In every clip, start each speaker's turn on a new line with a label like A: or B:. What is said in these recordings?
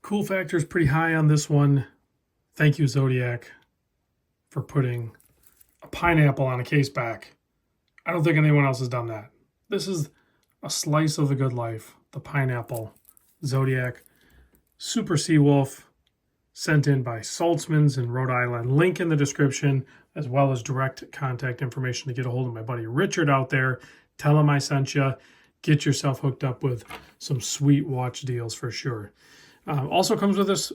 A: Cool factor is pretty high on this one. Thank you, Zodiac, for putting a pineapple on a case back. I don't think anyone else has done that. This is a slice of the good life. The pineapple Zodiac Super Seawolf, sent in by Saltzmans in Rhode Island. Link in the description, as well as direct contact information to get a hold of my buddy Richard out there. Tell him I sent you. Get yourself hooked up with some sweet watch deals for sure. Also comes with this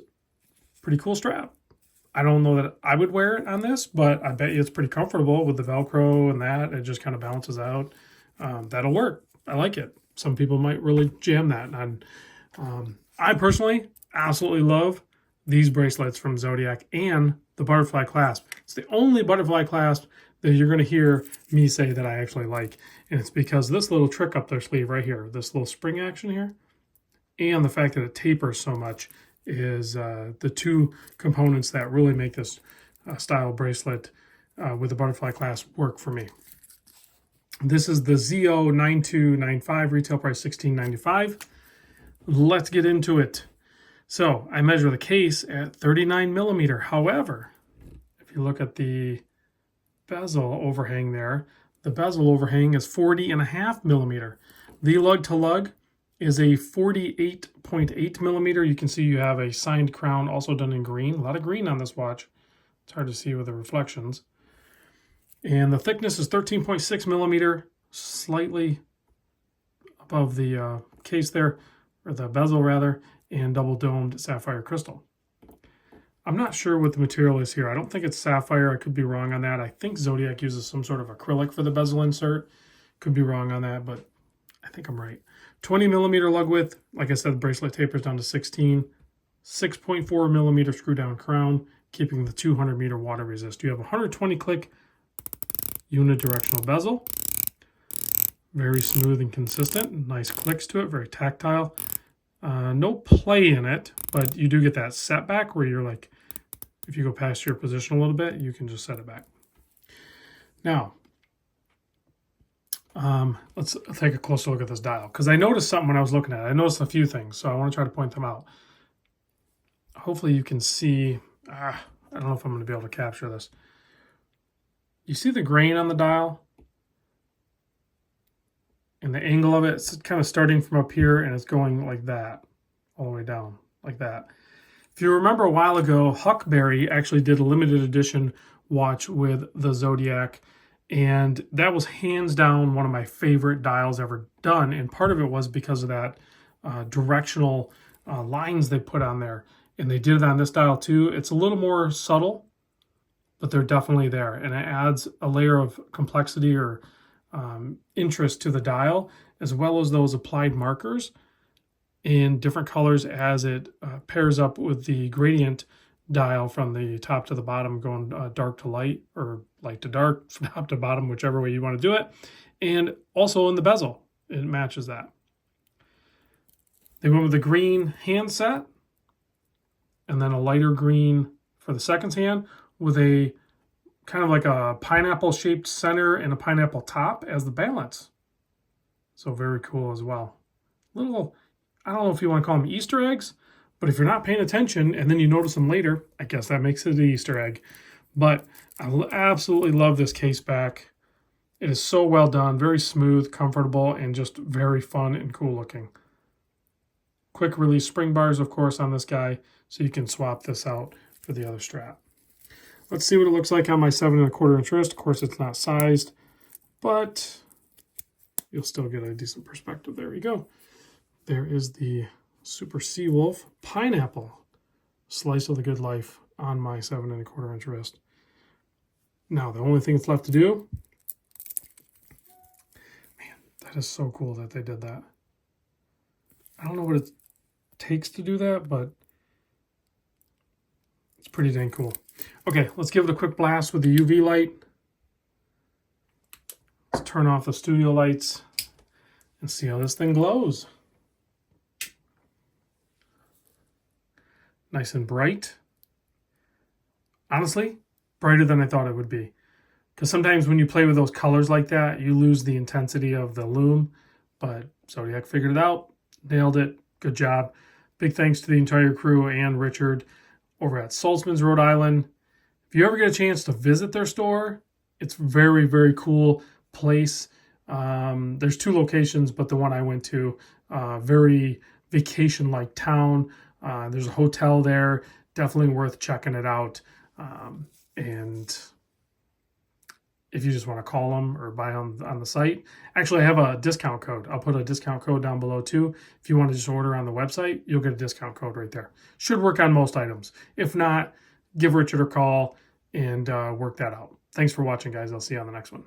A: pretty cool strap. I don't know that I would wear it on this, but I bet you it's pretty comfortable with the Velcro and that. It just kind of balances out. That'll work. I like it. Some people might really jam that. And I personally absolutely love these bracelets from Zodiac and the butterfly clasp. It's the only butterfly clasp that you're going to hear me say that I actually like. And it's because this little trick up their sleeve right here, this little spring action here, and the fact that it tapers so much is the two components that really make this style bracelet with the butterfly clasp work for me. This is the ZO9295, retail price $16.95. Let's get into it. So I measure the case at 39 millimeter. However, if you look at the bezel overhang there, the bezel overhang is 40.5 millimeter. The lug to lug is a 48.8 millimeter. You can see you have a signed crown also done in green. A lot of green on this watch. It's hard to see with the reflections. And the thickness is 13.6 millimeter, slightly above the case there, or the bezel rather, and double domed sapphire crystal. I'm not sure what the material is here. I don't think it's sapphire. I could be wrong on that. I think Zodiac uses some sort of acrylic for the bezel insert. Could be wrong on that, but I think I'm right. 20 millimeter lug width. Like I said, the bracelet tapers down to 16. 6.4 millimeter screw down crown, keeping the 200 meter water resist. You have 120 click unidirectional bezel. Very smooth and consistent. Nice clicks to it. Very tactile. No play in it, but you do get that setback where you're like, if you go past your position a little bit, you can just set it back. Now, let's take a closer look at this dial, because I noticed something when I was looking at it. I noticed a few things, so I want to try to point them out. Hopefully you can see, I don't know if I'm going to be able to capture this. You see the grain on the dial? And the angle of it, it's kind of starting from up here and it's going like that, all the way down, like that. If you remember a while ago, Huckberry actually did a limited edition watch with the Zodiac, and that was hands down one of my favorite dials ever done, and part of it was because of that directional lines they put on there, and they did it on this dial too. It's a little more subtle, but they're definitely there, and it adds a layer of complexity or interest to the dial, as well as those applied markers in different colors as it pairs up with the gradient dial from the top to the bottom, going dark to light or light to dark, from top to bottom, whichever way you want to do it. And also in the bezel, it matches that. They went with the green handset and then a lighter green for the second hand with a kind of like a pineapple shaped center and a pineapple top as the balance. So very cool as well. Little, I don't know if you want to call them Easter eggs, but if you're not paying attention and then you notice them later, I guess that makes it an Easter egg. But I absolutely love this case back. It is so well done, very smooth, comfortable, and just very fun and cool looking. Quick release spring bars, of course, on this guy, so you can swap this out for the other strap. Let's see what it looks like on my 7 1/4 inch wrist. Of course, it's not sized, but you'll still get a decent perspective. There we go. There is the Super Seawolf pineapple slice of the good life on my 7 1/4 inch wrist. Now, the only thing that's left to do, man, that is so cool that they did that. I don't know what it takes to do that, but it's pretty dang cool. Okay, let's give it a quick blast with the UV light. Let's turn off the studio lights and see how this thing glows. Nice and bright. Honestly, brighter than I thought it would be. Because sometimes when you play with those colors like that, you lose the intensity of the lume. But Zodiac figured it out, nailed it, good job. Big thanks to the entire crew and Richard over at Saltzmans, Rhode Island. If you ever get a chance to visit their store, it's very, very cool place. There's 2 locations, but the one I went to, very vacation-like town. There's a hotel there. Definitely worth checking it out. And if you just want to call them or buy on the site. Actually, I have a discount code. I'll put a discount code down below too. If you want to just order on the website, you'll get a discount code right there. Should work on most items. If not, give Richard a call and work that out. Thanks for watching, guys. I'll see you on the next one.